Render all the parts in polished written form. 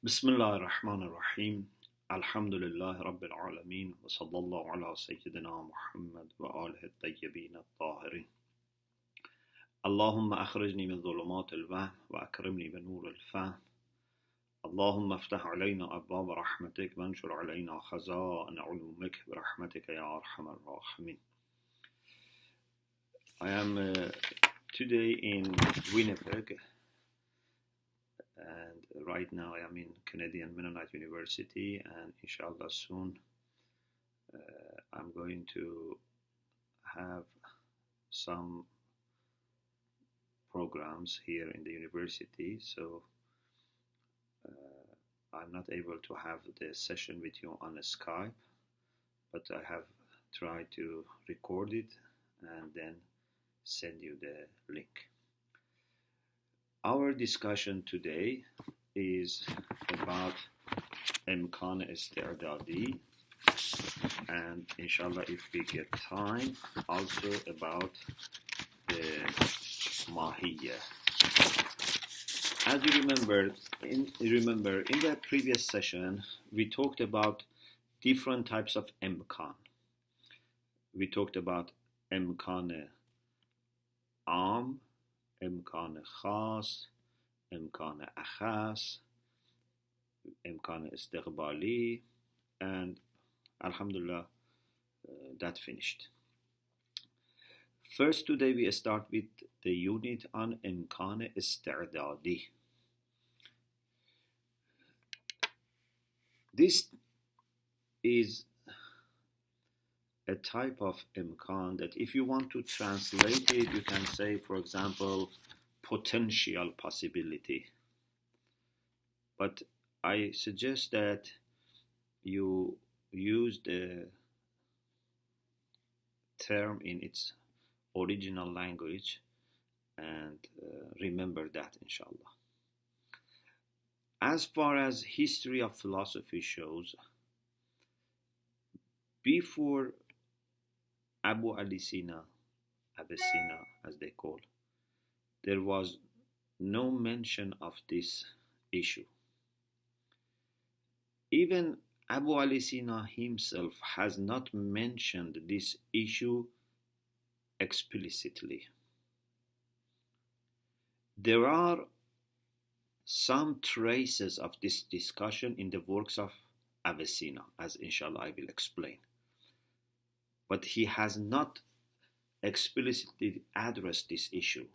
بسم الله الرحمن الرحيم الحمد لله رب العالمين وصلى الله على سيدنا محمد وآله الطيبين الطاهرين اللهم أخرجني من ظلمات الوهم وأكرمني بنور الفهم اللهم افتح علينا أبواب رحمتك وانشر علينا خزائن علومك برحمتك يا أرحم الراحمين. I am today in Winnipeg, and right now I am in Canadian Mennonite University, and inshallah soon I'm going to have some programs here in the university, so I'm not able to have the session with you on Skype, but I have tried to record it and then send you the link. Our discussion today is about Imkan Istidadi, and inshallah if we get time, also about the Mahiyya. As you remember in the previous session, we talked about different types of Imkan. We talked about Imkan Am, Imkan Khas, Imkan Akhas, Imkan Istiqbali, and Alhamdulillah, that finished. First, today we start with the unit on Imkan Istidadi. This is a type of Imkan that if you want to translate it, you can say, for example, potential possibility. But I suggest that you use the term in its original language and remember that, inshallah. As far as history of philosophy shows, before Abu Ali Sina, Avicenna as they call, there was no mention of this issue. Even Abu Ali Sina himself has not mentioned this issue explicitly. There are some traces of this discussion in the works of Avicenna, as inshallah I will explain. But he has not explicitly addressed this issue.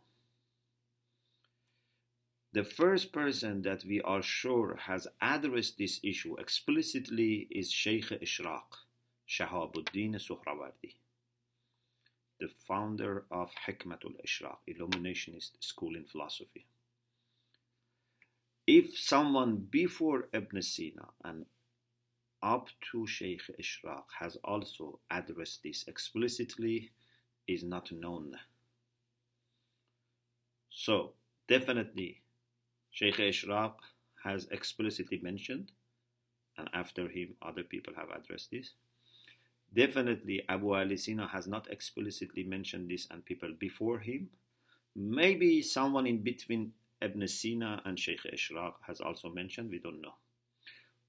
The first person that we are sure has addressed this issue explicitly is Sheikh Ishraq, Shahabuddin Suhrawardi, the founder of Hikmatul Ishraq, Illuminationist school in philosophy. If someone before Ibn Sina and up to Sheikh Ishraq has also addressed this explicitly, is not known. So definitely Sheikh Ishraq has explicitly mentioned, and after him other people have addressed this. Definitely Abu Ali Sina has not explicitly mentioned this, and people before him. Maybe someone in between Ibn Sina and Sheikh Ishraq has also mentioned, we don't know.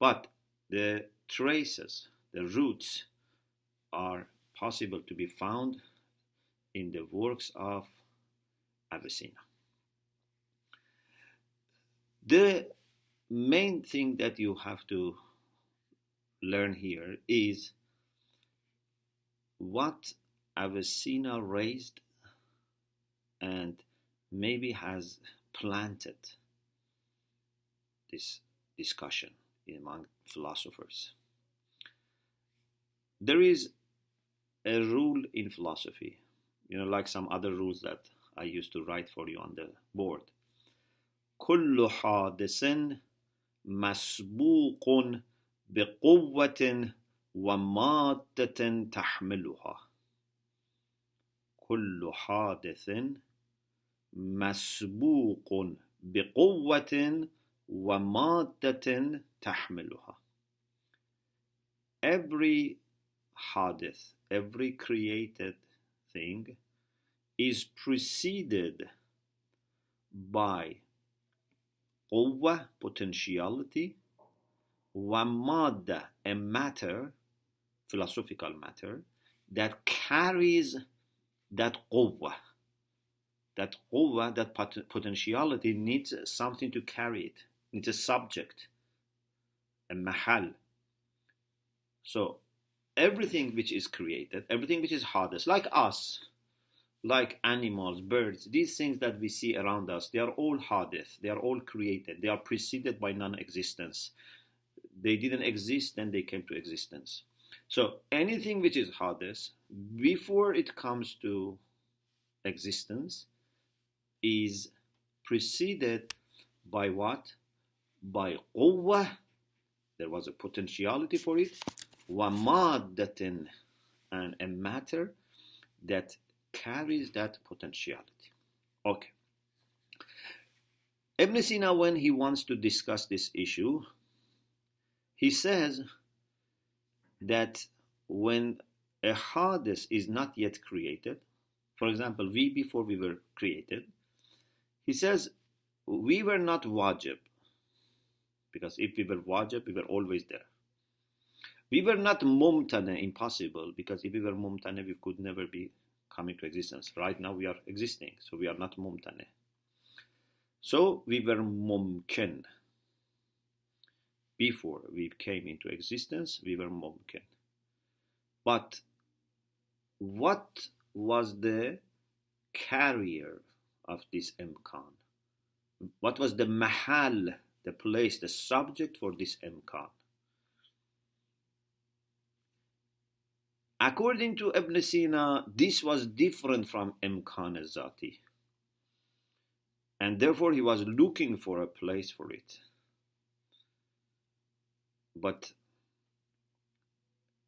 But the traces, the roots, are possible to be found in the works of Avicenna. The main thing that you have to learn here is what Avicenna raised and maybe has planted this discussion among philosophers. There is a rule in philosophy, like some other rules that I used to write for you on the board. كل حادث مسبوق بقوة ومادة تحملها. كل حادث مسبوق بقوة ومادة تحملها. Every hadith, every created thing is preceded by قوة, potentiality, وَمَادَّة, a matter, philosophical matter, that carries that قوة. That قوة, that potentiality needs something to carry it. Needs a subject, a mahal. So everything which is created, everything which is hardest, like us, like animals, birds, these things that we see around us, they are all hadith, they are all created, they are preceded by non-existence. They didn't exist, then they came to existence. So anything which is hadith, before it comes to existence, is preceded by what? By quwwah, there was a potentiality for it, wa maddatin, and a matter that carries that potentiality. Okay. Ibn Sina, when he wants to discuss this issue, he says that when a hadith is not yet created, for example, we before we were created, he says we were not wajib, because if we were wajib, we were always there. We were not mumtana, impossible, because if we were mumtana, we could never be coming to existence. Right now we are existing, so we are not mumtana. So we were mumkin. Before we came into existence, we were mumkin. But what was the carrier of this imkan? What was the mahal, the place, the subject for this imkan? According to Ibn Sina, this was different from imkan al-zati. And therefore he was looking for a place for it. But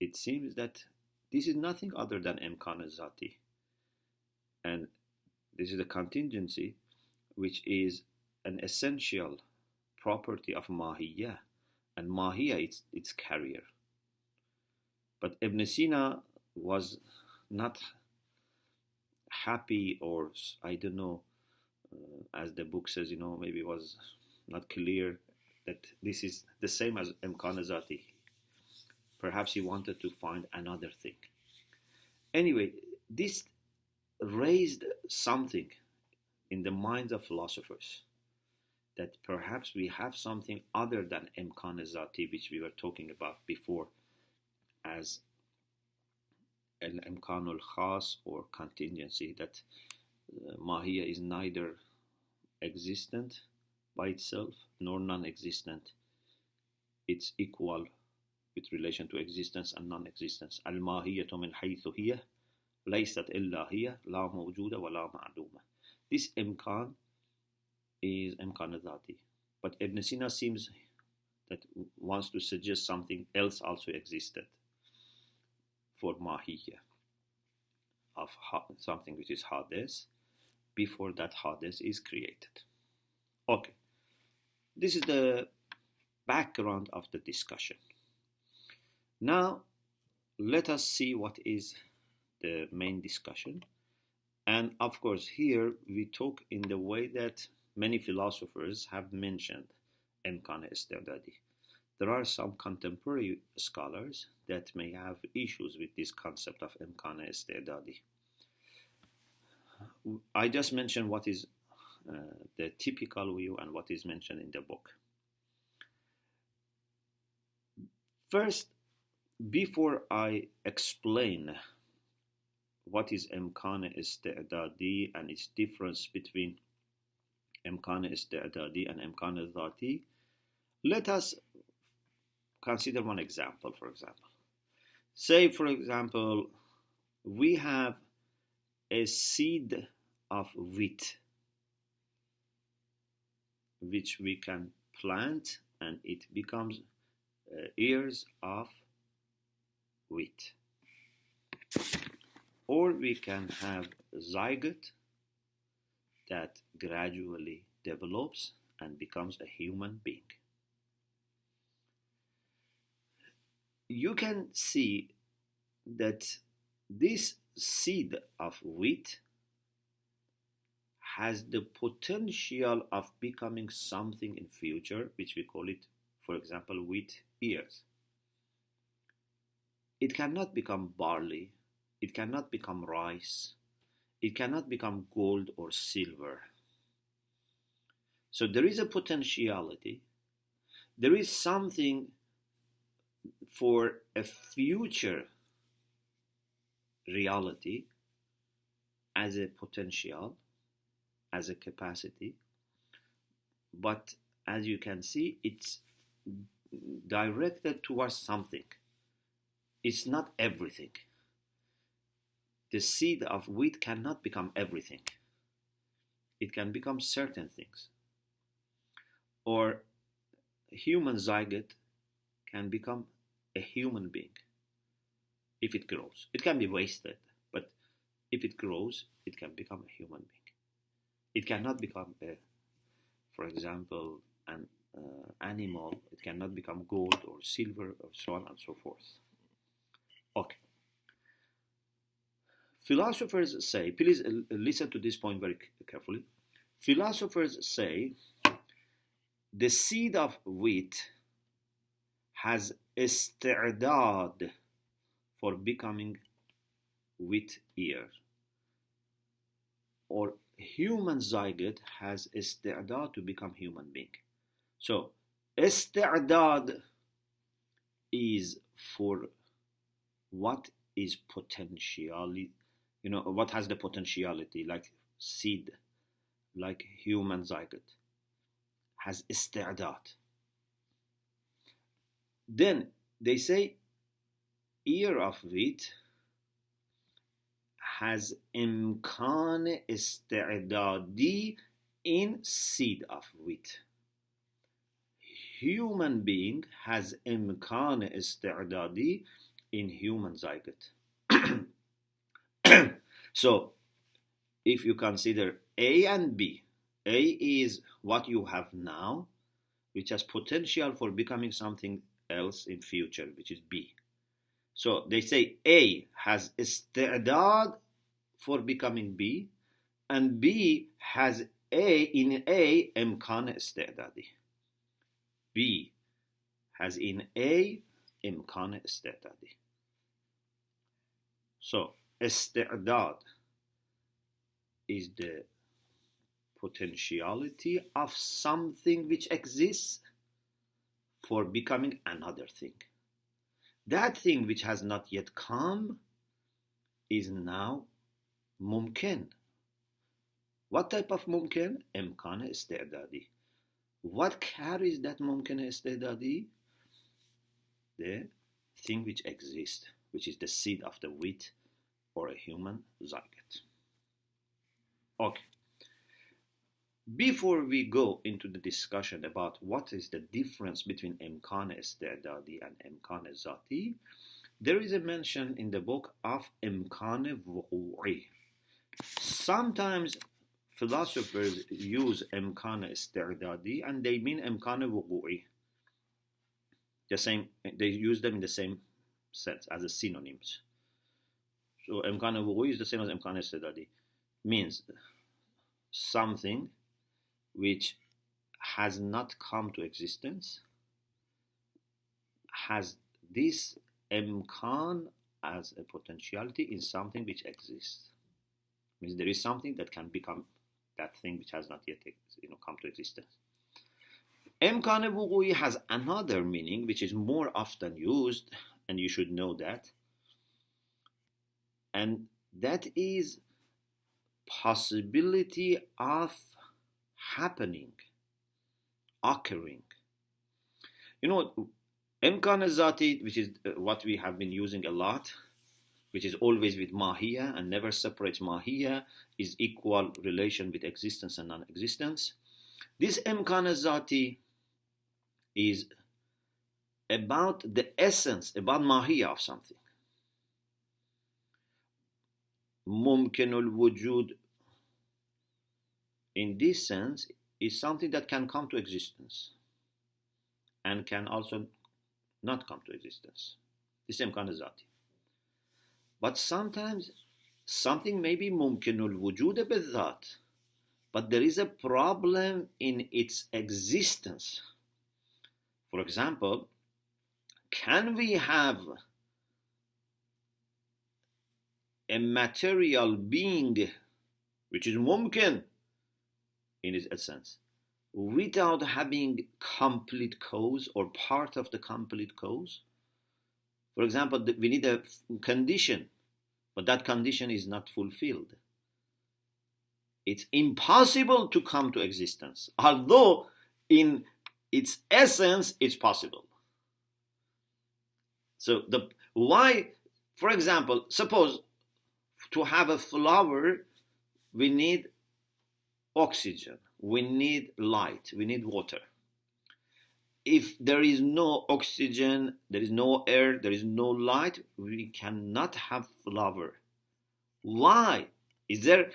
it seems that this is nothing other than imkan al-zati. And this is a contingency which is an essential property of mahiyya. And mahiyya, its carrier. But Ibn Sina was not happy, or I don't know, as the book says, maybe was not clear that this is the same as imkan al-zati. Perhaps he wanted to find another thing. Anyway, this raised something in the minds of philosophers, that perhaps we have something other than imkan al-zati, which we were talking about before, as an imkan al-khas, or contingency, that mahiyya is neither existent by itself nor non-existent. It's equal with relation to existence and non-existence. Al-mahiyyatu min haythu hiya laysat illa hiya la mawjuda wa la ma'luma. This imkan is imkan al-zati. But Ibn Sina seems that wants to suggest something else also existed for mahiyya, of something which is hadith, before that hadith is created. Okay, this is the background of the discussion. Now, let us see what is the main discussion. And of course, here we talk in the way that many philosophers have mentioned imkan istidadi. There are some contemporary scholars that may have issues with this concept of imkan istidadi. I just mentioned what is the typical view and what is mentioned in the book. First, before I explain what is imkan istidadi and its difference between imkan istidadi and imkan al-zati, let us consider one example, for example. Say, for example, we have a seed of wheat, which we can plant, and it becomes ears of wheat. Or we can have zygote that gradually develops and becomes a human being. You can see that this seed of wheat has the potential of becoming something in future, which we call it, for example, wheat ears. It cannot become barley, it cannot become rice, it cannot become gold or silver. So there is a potentiality, there is something for a future reality as a potential, as a capacity, but as you can see, it's directed towards something. It's not everything. The seed of wheat cannot become everything. It can become certain things. Or human zygote can become a human being if it grows. It can be wasted, but if it grows, it can become a human being. It cannot become, for example, an animal. It cannot become gold or silver or so on and so forth. Okay. Philosophers say, please listen to this point very carefully. Philosophers say the seed of wheat has isti'dad for becoming wheat ear, or human zygote has isti'dad to become human being. So isti'dad is for what is potentially, what has the potentiality, like seed, like human zygote has isti'dad. Then they say ear of wheat has imkan isti'dadi in seed of wheat. Human being has imkan isti'dadi in human zygote. So if you consider A and B, A is what you have now, which has potential for becoming something else in future, which is B. So they say A has isti'dad for becoming B, and B has in A imkan isti'dadi. B has in A imkan isti'dadi. So isti'dad is the potentiality of something which exists for becoming another thing. That thing which has not yet come is now mumkin. What type of mumkin? Imkan isti'dadi. What carries that mumkin isti'dadi? The thing which exists, which is the seed of the wheat or a human zygote. Okay. Before we go into the discussion about what is the difference between imkan isti'dadi and imkan zati, there is a mention in the book of imkan wuqu'i. Sometimes philosophers use imkan isti'dadi and they mean imkan wuqu'i. The same, they use them in the same sense as a synonyms. So imkan wuqu'i is the same as imkan isti'dadi. Means something which has not come to existence has this imkan as a potentiality in something which exists. Means there is something that can become that thing which has not yet come to existence. Imkan wuqu'i has another meaning which is more often used, and you should know that, and that is possibility of happening, occurring. Imkan zati, which is what we have been using a lot, which is always with mahiya and never separates mahiya, is equal relation with existence and non-existence. This imkan zati is about the essence, about mahiya of something. Mumkinul wujud, in this sense, is something that can come to existence and can also not come to existence. The same kind of zati. But sometimes something may be mumkinul wujud bidhat, but there is a problem in its existence. For example, can we have a material being which is mumkin in its essence without having complete cause or part of the complete cause? For example, we need a condition, but that condition is not fulfilled. It's impossible to come to existence, although in its essence it's possible. So why, for example, suppose to have a flower, we need oxygen, we need light, we need water. If there is no oxygen, there is no air, there is no light, we cannot have flower. Why? Is there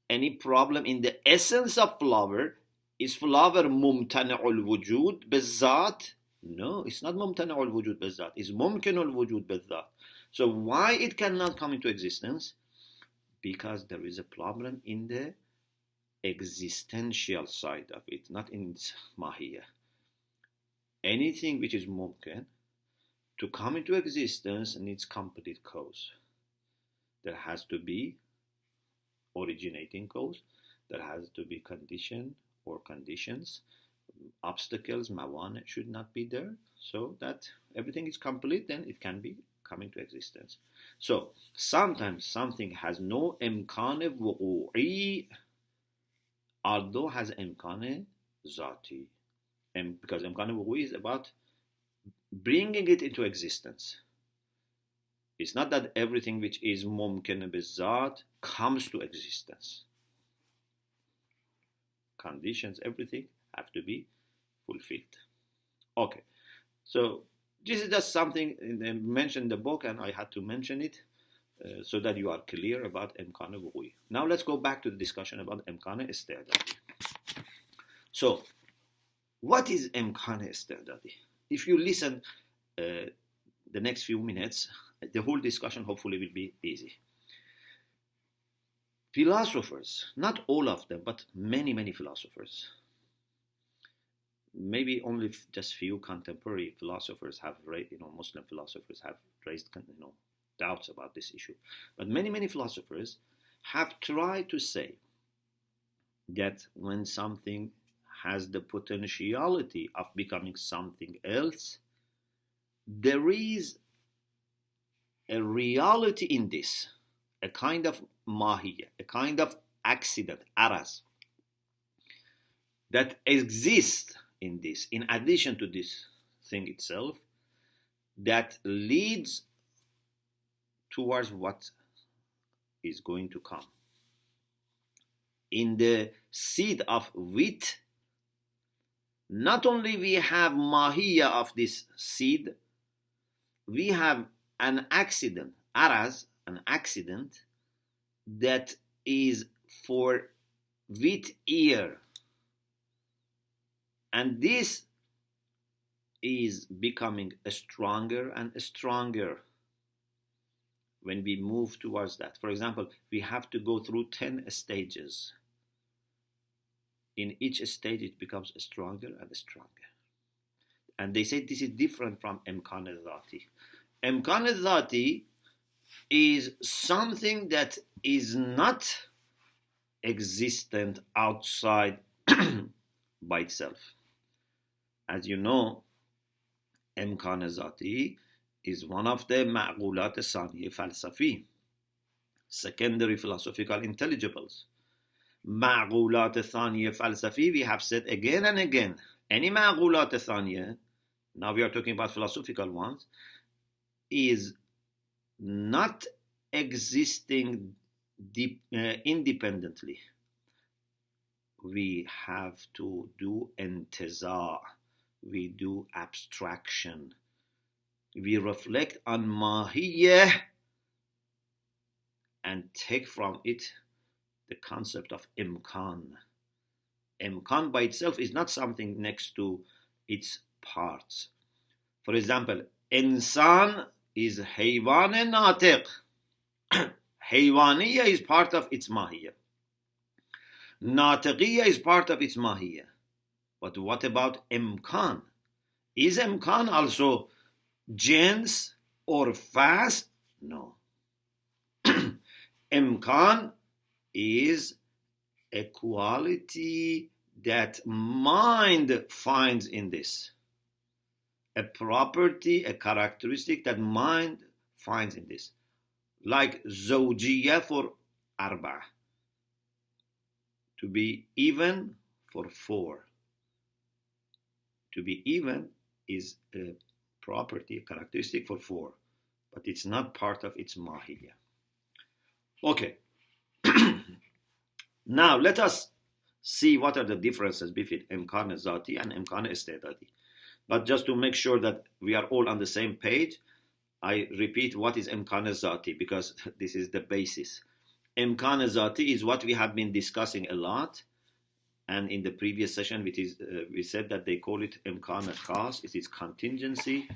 any problem in the essence of flower? Is flower mumtani'ul wujud بالذات? No, it's not mumtani'ul wujud بالذات. It's mumkinul wujud بالذات. So why it cannot come into existence? Because there is a problem in the existential side of it, not in its mahiyah. Anything which is mumkin to come into existence needs complete cause. There has to be originating cause, there has to be condition or conditions, obstacles, mawane should not be there, so that everything is complete, then it can be coming to existence. So sometimes something has no imkane wuqu'i, although has imkane zati. And because imkane wuqu'i is about bringing it into existence. It's not that everything which is mumkin bizat comes to existence. Conditions, everything have to be fulfilled. Okay, so this is just something mentioned in the book, and I had to mention it so that you are clear about imkane wuqu'i. Now let's go back to the discussion about imkane istidadi. So, what is imkane istidadi? If you listen the next few minutes, the whole discussion hopefully will be easy. Philosophers, not all of them, but many philosophers, maybe only just few contemporary philosophers have raised, Muslim philosophers have raised, doubts about this issue. But many philosophers have tried to say that when something has the potentiality of becoming something else, there is a reality in this, a kind of mahiyya, a kind of accident, araz, that exists in this, in addition to this thing itself, that leads towards what is going to come. In the seed of wheat, not only we have mahiyya of this seed, we have an accident, araz, an accident that is for wheat ear. And this is becoming stronger and stronger when we move towards that. For example, we have to go through 10 stages. In each stage, it becomes stronger and stronger. And they say this is different from imkane dhati. Imkane dhati is something that is not existent outside by itself. As you know, imkane dhati is one of the ma'qulat thaniya falsafi, secondary philosophical intelligibles. Ma'qulat thaniya falsafi, we have said again and again, any ma'qulat thaniya, now we are talking about philosophical ones, is not existing independently. We have to do intizar, we do abstraction, we reflect on mahiyya and take from it the concept of imkan. Imkan by itself is not something next to its parts. For example, insan is haywan natiq. Haywaniyya is part of its mahiyya. Natiqiyya is part of its mahiyya. But what about imkan? Is imkan also jins or fast? No. Imkan is a quality that mind finds in this. A property, a characteristic that mind finds in this. Like zawjiyah for arba. To be even for 4. To be even is a property, a characteristic for 4. But it's not part of its mahiyah. Okay. Now let us see what are the differences between imkan zati and imkan istidadi. But just to make sure that we are all on the same page, I repeat what is imkan zati because this is the basis. Imkan zati is what we have been discussing a lot, and in the previous session we said that they call it imkan khas. It is contingency.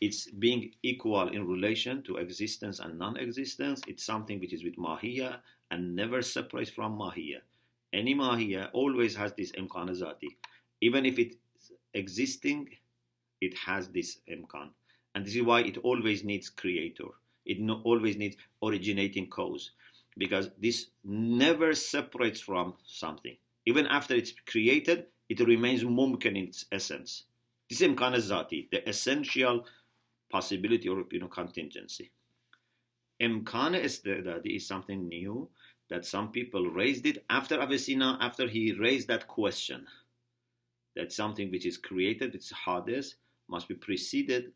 It's being equal in relation to existence and non-existence. It's something which is with mahiyya and never separates from mahiyya. Any mahiyya always has this imkan zati. Even if it's existing, it has this imkan. And this is why it always needs creator. It always needs originating cause. Because this never separates from something. Even after it's created, it remains mumkin in its essence. This is imkan zati, the essential possibility or contingency. Imkan istidadi is something new that some people raised it after Avicenna, after he raised that question. That something which is created, it's hadith, must be preceded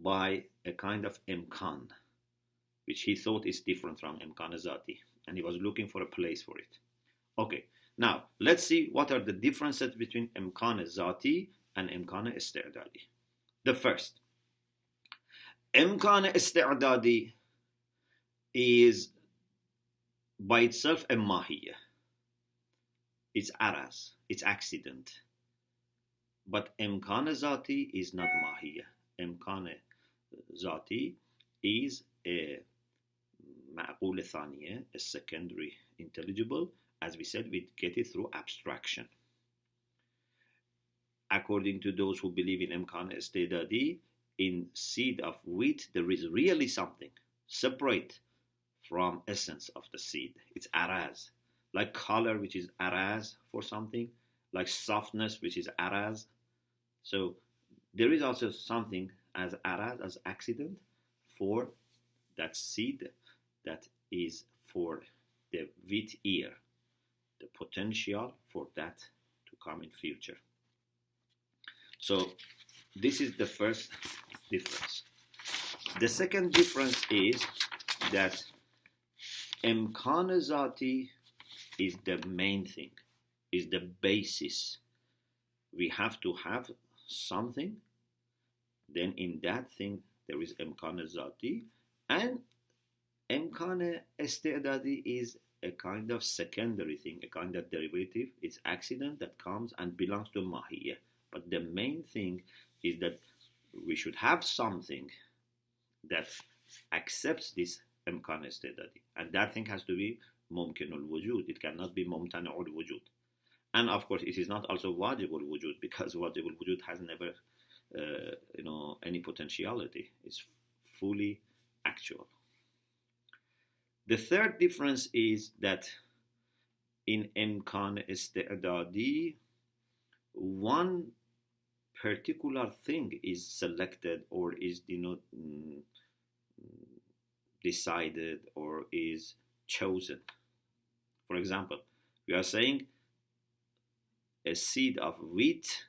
by a kind of imkan, which he thought is different from imkan zati. And he was looking for a place for it. Okay, now let's see what are the differences between imkan zati and imkan istidadi. The first, imkan istidadi is by itself a mahiyya. It's araz, it's accident. But imkan zati is not mahiyya. Imkan zati is a ma'qul thaniya, a secondary intelligible. As we said, we get it through abstraction. According to those who believe in imkan istidadi, in seed of wheat there is really something separate from essence of the seed. It's araz, like color, which is araz for something, like softness, which is araz. So there is also something as araz, as accident, for that seed that is for the wheat ear, the potential for that to come in future. So this is the first difference. The second difference is that imkan zati is the main thing, is the basis. We have to have something, then in that thing there is imkan zati, and imkan istidadi is a kind of secondary thing, a kind of derivative. It's accident that comes and belongs to mahiyya. But the main thing is that we should have something that accepts this imkan istidadi, and that thing has to be mumkinul wujud. It cannot be mumtani'ul wujud. And of course, it is not also wajibul wujud, because wajibul wujud has never, any potentiality. It's fully actual. The third difference is that in imkan istidadi, one particular thing is selected or is decided or is chosen. For example, we are saying a seed of wheat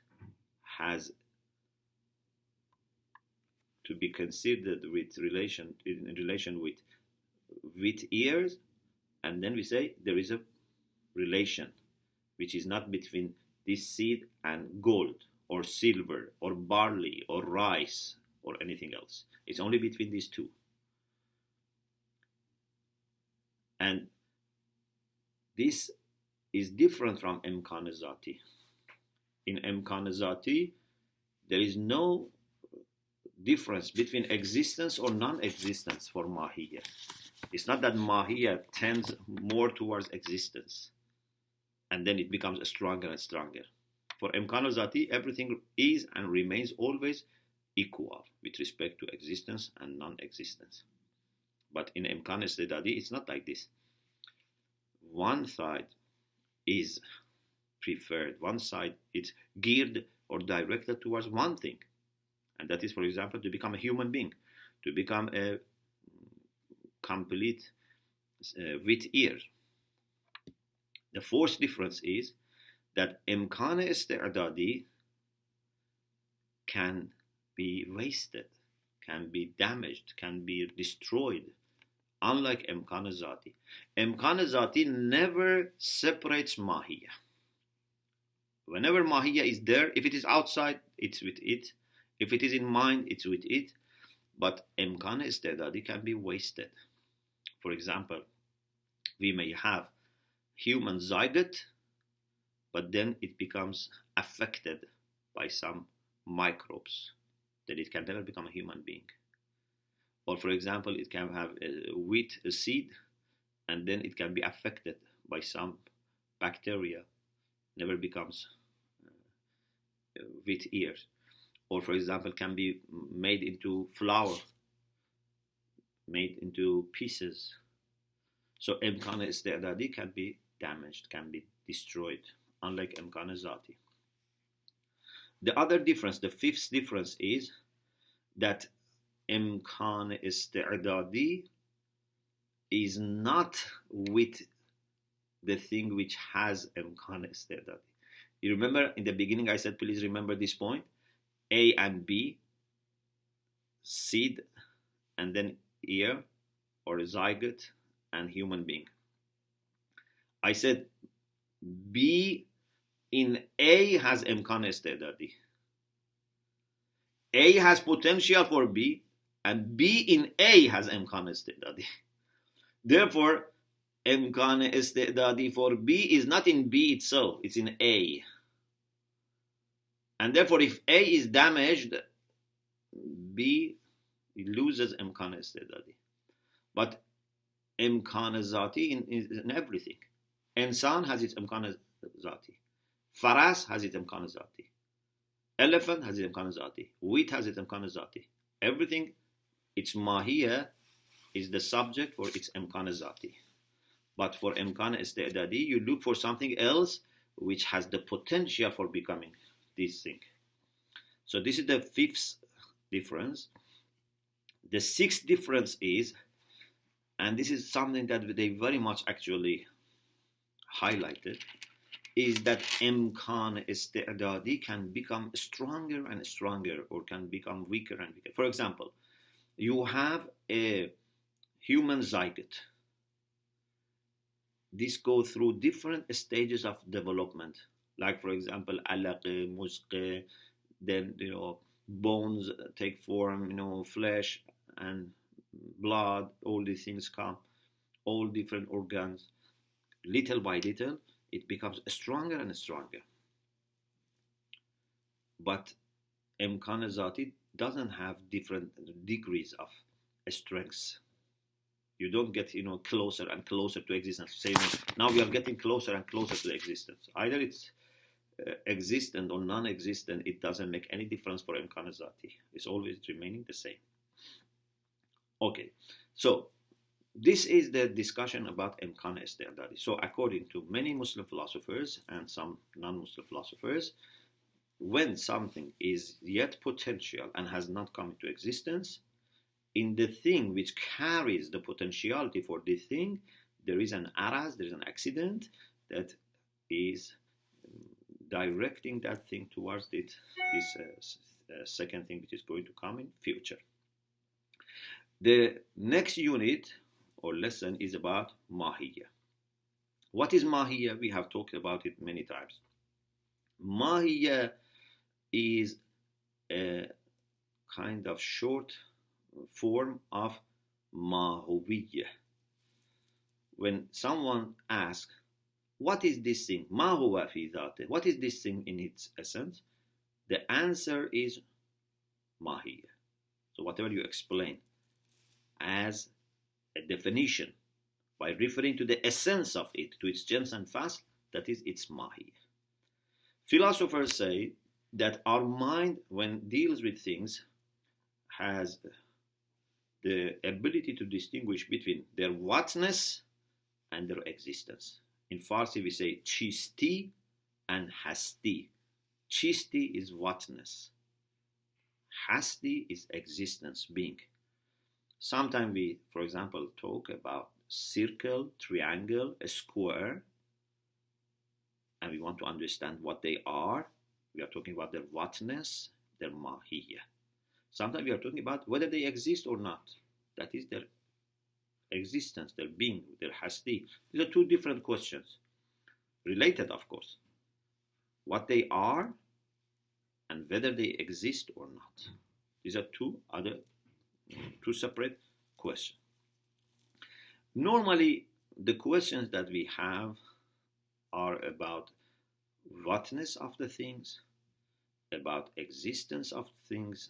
has to be considered with in relation with wheat ears, and then we say there is a relation which is not between this seed and gold or silver or barley or rice or anything else. It's only between these two. And this is different from imkan zati. In imkan zati, there is no difference between existence or non-existence for mahiyya. It's not that mahiyya tends more towards existence and then it becomes stronger and stronger. For imkan zati, everything is and remains always equal with respect to existence and non-existence. But in Imkan Istidadi, it's not like this. One side is preferred, one side is geared or directed towards one thing. And that is, for example, to become a human being, to become a complete with ears. The fourth difference is that Imkan Istidadi can be wasted, can be damaged, can be destroyed, unlike Imkan Zati. Imkan Zati never separates Mahiyya. Whenever Mahiyya is there, if it is outside, it's with it. If it is in mind, it's with it. But Imkan Istidadi can be wasted. For example, we may have human zygote, but then it becomes affected by some microbes, that it can never become a human being. Or for example, it can have a wheat seed, and then it can be affected by some bacteria, never becomes wheat ears. Or for example, can be made into flour, made into pieces. So Imkan Istidadi can be damaged, can be destroyed, unlike Imkan Zati. The other difference, the fifth difference, is that Imkan Istidadi is not with the thing which has Imkan Istidadi. You remember in the beginning I said, please remember this point, A and B, seed and then ear or zygote and human being. I said B in A has Imkan Istidadi. A has potential for B, and B in A has Imkan Istidadi. Therefore, Imkan Istidadi for B is not in B itself, it's in A. And therefore, if A is damaged, B loses Imkan Istidadi. But Imkan Zati is in everything. Insan has its Imkan Zati. Faras has its Imkan Zati. Elephant has its Imkan Zati. Wheat has its Imkan Zati. Everything, its Mahiyya is the subject for its Imkan Zati. But for Imkan Istidadi, you look for something else which has the potential for becoming this thing. So this is the fifth difference. The sixth difference is, and this is something that they very much actually highlighted, is that Imkan Istidadi can become stronger and stronger, or can become weaker and weaker. For example, you have a human zygote. This goes through different stages of development, like for example, alaq, muzq, then bones take form, flesh and blood, all these things come, all different organs. Little by little, it becomes stronger and stronger. But Imkan Zati doesn't have different degrees of strengths. You don't get closer and closer to existence. Say now we are getting closer and closer to existence. Either it's existent or non-existent. It doesn't make any difference for Imkan Zati. It's always remaining the same. Okay, so this is the discussion about Imkan Istidadi. So according to many Muslim philosophers and some non-Muslim philosophers, when something is yet potential and has not come into existence, in the thing which carries the potentiality for this thing, there is an araz, there is an accident that is directing that thing towards this second thing which is going to come in future. The next unit or lesson is about Mahiyya. What is Mahiyya? We have talked about it many times. Mahiyya is a kind of short form of Mahuviyya. When someone asks, what is this thing? Ma huwa fi dhati. What is this thing in its essence? The answer is Mahiyya. So whatever you explain as a definition by referring to the essence of it, to its gems and fasl, that is its Mahiyya. Philosophers say that our mind, when deals with things, has the ability to distinguish between their whatness and their existence. In Farsi, we say chisti and hasti. Chisti is whatness. Hasti is existence, being. Sometimes we, for example, talk about circle, triangle, a square, and we want to understand what they are. We are talking about their whatness, their mahiyya. Sometimes we are talking about whether they exist or not. That is their existence, their being, their hasti. These are two different questions. Related, of course. What they are and whether they exist or not. These are two separate questions. Normally, the questions that we have are about whatness of the things, about existence of things,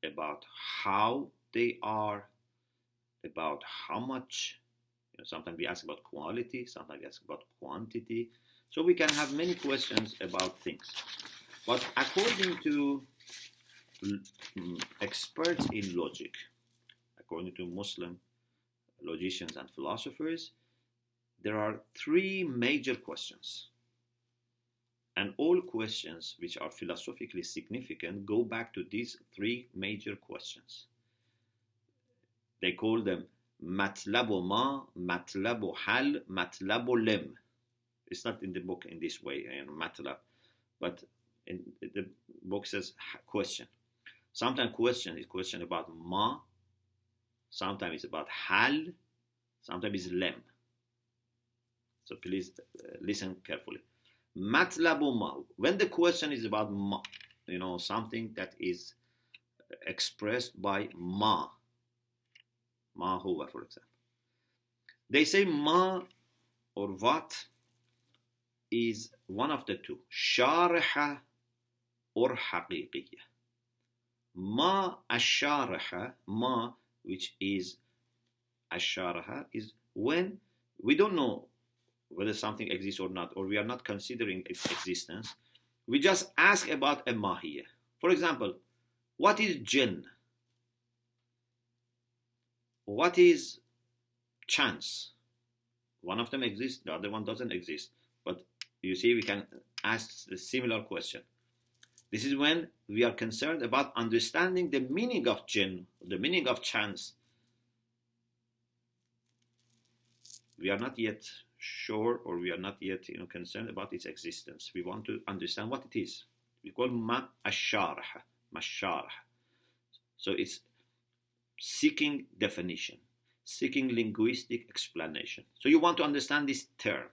about how they are, about how much. Sometimes we ask about quality, sometimes we ask about quantity. So we can have many questions about things. But according to experts in logic, according to Muslim logicians and philosophers, there are three major questions. And all questions which are philosophically significant go back to these three major questions. They call them matlabu ma, matlabu hal, matlabu lim. It's not in the book in this way, matlab, but in the book says question. Sometimes question is question about ma, sometimes it's about hal, sometimes it's lem. So please listen carefully. Matlabu ma, when the question is about ma, something that is expressed by ma huwa, for example. They say ma or what is one of the two, shariha or haqiqiyya. Ma ash-shariha, ma which is ash-shariha, is when we don't know whether something exists or not, or we are not considering its existence. We just ask about a mahiyya. For example, what is jinn? What is chance? One of them exists, the other one doesn't exist. But you see, we can ask a similar question. This is when we are concerned about understanding the meaning of jinn, the meaning of chance. We are not yet sure, or we are not yet concerned about its existence. We want to understand what it is. We call ma ash-sharaha, ma-sharaha. So it's seeking definition, seeking linguistic explanation. So you want to understand this term.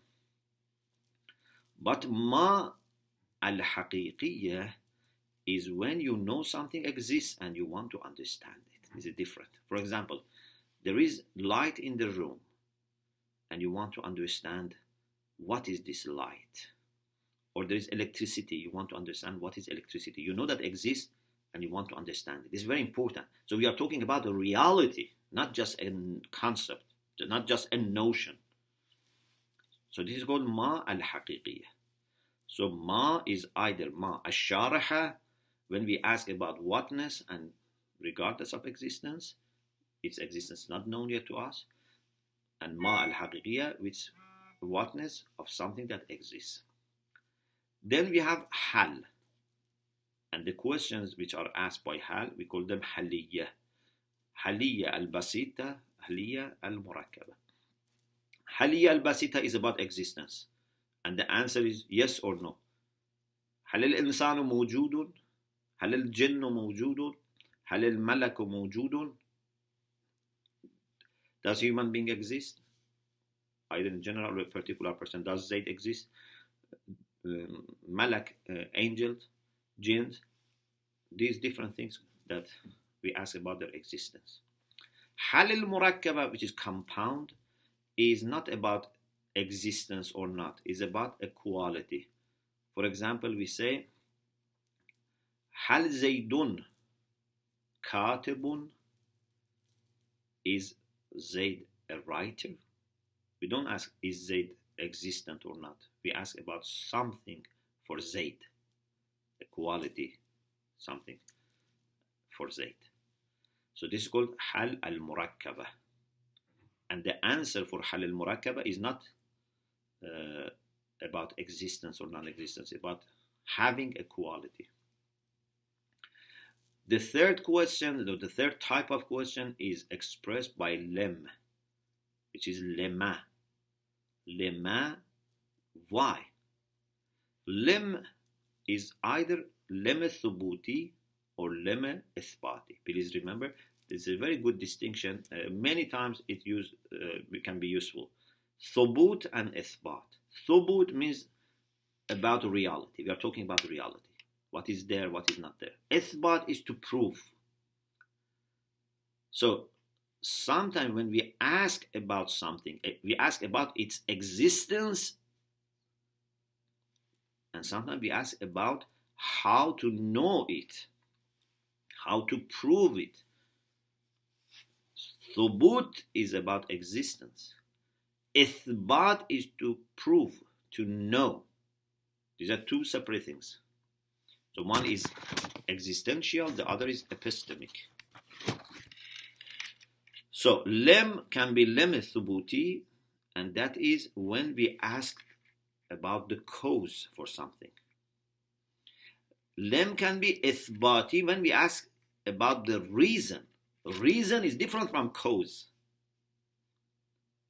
But ma al-haqiqiyya is when you know something exists and you want to understand it. Is it different? For example, there is light in the room and you want to understand what is this light. Or there is electricity, you want to understand what is electricity. You know that exists and you want to understand it. This is very important. So we are talking about a reality, not just a concept, not just a notion. So this is called ma al-haqiqiyya. So ma is either ma ash-sharaha, when we ask about whatness and regardless of existence, its existence is not known yet to us, and ma al-haqiqiyya, which whatness of something that exists. Then we have hal, and the questions which are asked by hal, we call them haliyya. Haliyya al-basita, haliyya al-murakkaba. Haliyya al-basita is about existence, and the answer is yes or no. هل الإنسان موجود؟ هل الجن موجود؟ هل الملك موجود? Does human being exist? Either in general or a particular person. Does Zayd exist? Malak, angels, jinns, these different things that we ask about their existence. Hal al-murakkaba, which is compound, is not about existence or not. It's about a quality. For example, we say, Hal Zaydun katibun? Is Zayd a writer? We don't ask, is Zayd existent or not? We ask about something for Zayd, a quality, something for Zayd. So this is called hal al-murakkaba. And the answer for hal al-murakkaba is not about existence or non-existence, about having a quality. The third question, the third type of question is expressed by lem, which is lema. Lema, why? Lem is either lem thubuti or lem ithbati. Please remember, this is a very good distinction. Many times it can be useful. Thubut and ithbat. Thubut means about reality. We are talking about reality. What is there, what is not there. Ithbat is to prove. So sometimes when we ask about something, we ask about its existence, and sometimes we ask about how to know it, how to prove it. Thubut is about existence. Ithbat is to prove, to know. These are two separate things. So one is existential, the other is epistemic. So lem can be lem thubuti, and that is when we ask about the cause for something. Lem can be ithbati when we ask about the reason. Reason is different from cause.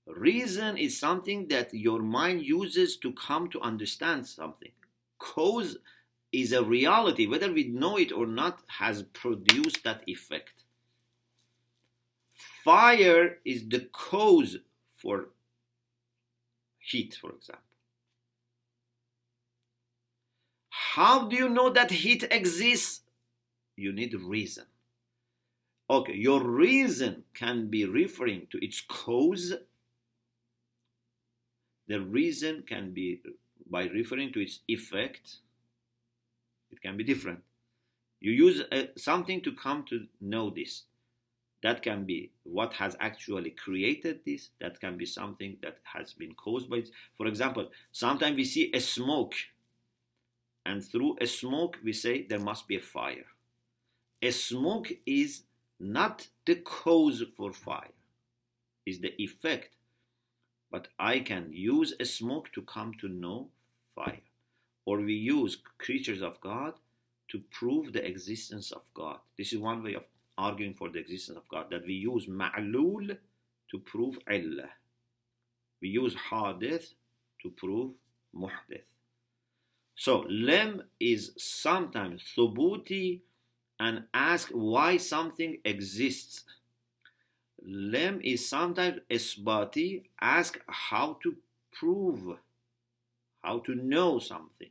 Reason is something that your mind uses to come to understand something. Cause is a reality, whether we know it or not, has produced that effect. Fire is the cause for heat, for example. How do you know that heat exists? You need reason. Okay, your reason can be referring to its cause. The reason can be by referring to its effect. It can be different. You use something to come to know this. That can be what has actually created this. That can be something that has been caused by it. For example, sometimes we see a smoke, and through a smoke we say there must be a fire. A smoke is not the cause for fire, is the effect. But I can use a smoke to come to know fire. Or we use creatures of God to prove the existence of God. This is one way of arguing for the existence of God, that we use ma'lul to prove illah. We use hadith to prove muhdith. So lem is sometimes thubuti and ask why something exists. Lem is sometimes isbati, ask how to prove, how to know something.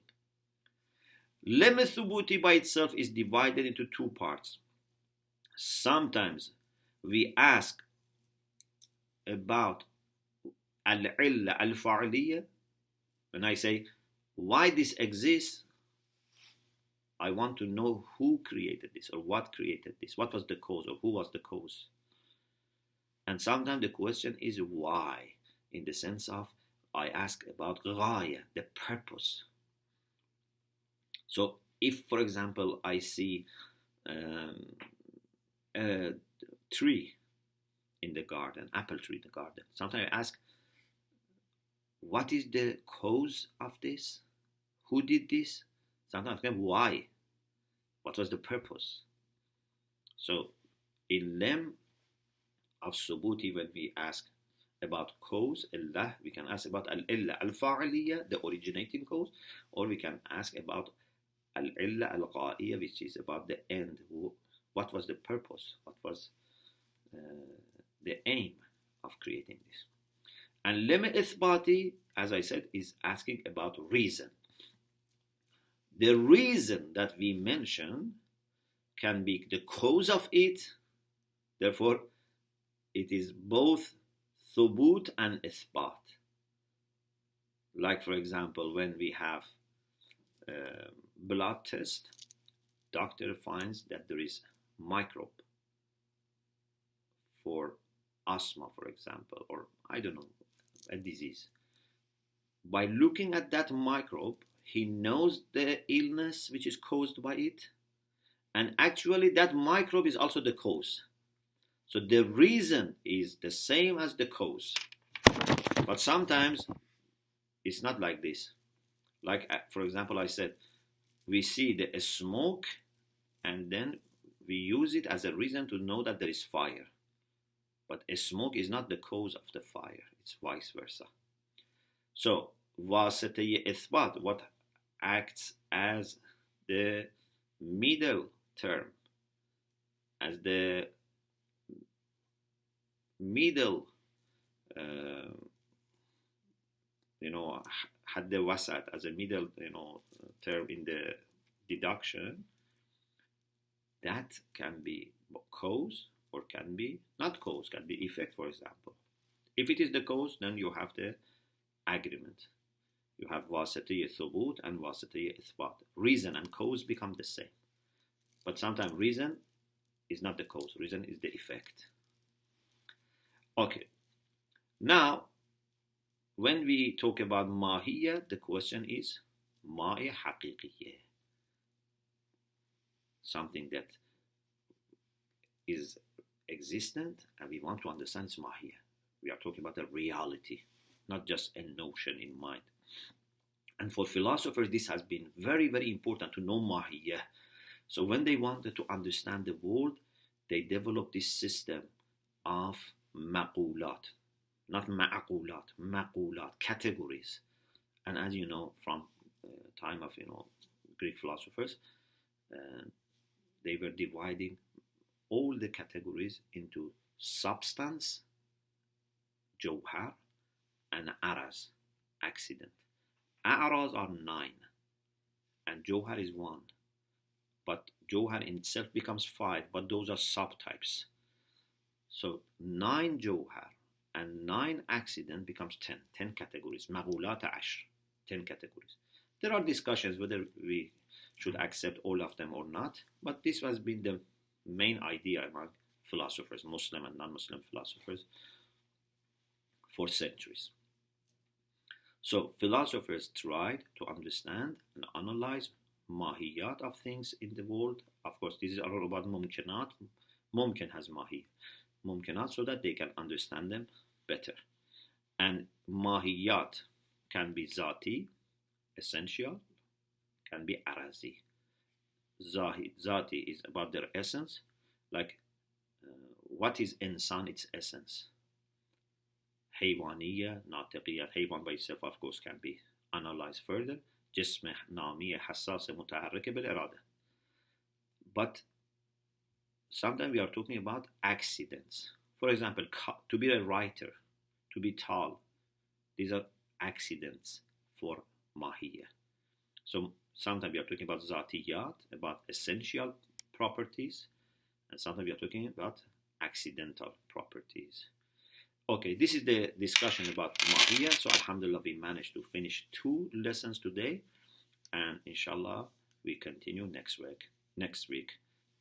Lem thubuti by itself is divided into two parts. Sometimes we ask about al-illa al-fa'aliyya. When I say why this exists, I want to know who created this or what created this. What was the cause or who was the cause? And sometimes the question is why, in the sense of I ask about ghaya, the purpose. So if, for example, I see a tree in the garden, apple tree in the garden, sometimes I ask, what is the cause of this? Who did this? Sometimes I ask, why? What was the purpose? So in lem of subuti, when we ask about cause, illah, we can ask about al-illa al-fa'aliyya, the originating cause, or we can ask about al-illa al-qa'iyya, which is about the end. What was the purpose? What was the aim of creating this? And lem ithbati, as I said, is asking about reason. The reason that we mention can be the cause of it. Therefore, it is both thubut and ithbat. Like, for example, when we have blood test, doctor finds that there is microbe for asthma, for example, or I don't know, a disease. By looking at that microbe, he knows the illness which is caused by it, and actually that microbe is also the cause. So the reason is the same as the cause. But sometimes it's not like this. Like, for example, I said, we see the smoke and then we use it as a reason to know that there is fire. But smoke is not the cause of the fire. It's vice versa. So, واسطه إثبات, what acts as the middle term, as the middle, had the wasat as a middle, term in the deduction, that can be cause or can be not cause, can be effect, for example. If it is the cause, then you have the agreement. You have wasatiyya thubut and wasatiyya ithbat. Reason and cause become the same. But sometimes reason is not the cause, reason is the effect. Okay. Now, when we talk about mahiyya, the question is ma'i haqiqiyya. Something that is existent and we want to understand its mahiyya. We are talking about a reality, not just a notion in mind. And for philosophers, this has been very, very important to know mahiyya. So when they wanted to understand the world, they developed this system of maqulat, not ma'aqulat, maqulat, categories. And as you know, from time of Greek philosophers, they were dividing all the categories into substance, jawhar, and araz, accident. Araz are 9, and jawhar is 1. But jawhar in itself becomes 5, but those are subtypes. So 9 jawhar and 9 accident becomes 10. 10 categories. Maghulat ashr, 10 categories. There are discussions whether we should accept all of them or not, but this has been the main idea among philosophers, Muslim and non-Muslim philosophers, for centuries. So philosophers tried to understand and analyze mahiyat of things in the world. Of course, this is all about mumkinat. Mumkin has mahiyat. Mumkinat, so that they can understand them better. And mahiyat can be zati, essential, can be arazi. Zati is about their essence, like what is insan, its essence. Haywaniya, natiqiyat, haywan by itself, of course, can be analyzed further. Jism namiya, hassas, mutaharrika bil irada. But sometimes we are talking about accidents. For example, to be a writer, to be tall, these are accidents for mahiyya. So sometimes we are talking about zatiyat, about essential properties, and sometimes we are talking about accidental properties. Okay, this is the discussion about mahiyya. So alhamdulillah, we managed to finish 2 lessons today, and inshallah we continue next week.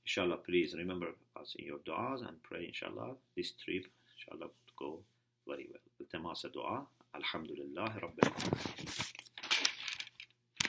Inshallah, please remember us in your du'as and pray, inshallah, this trip, inshallah, would go very well. Iltimasa du'a. Alhamdulillah Rabbil Alamin.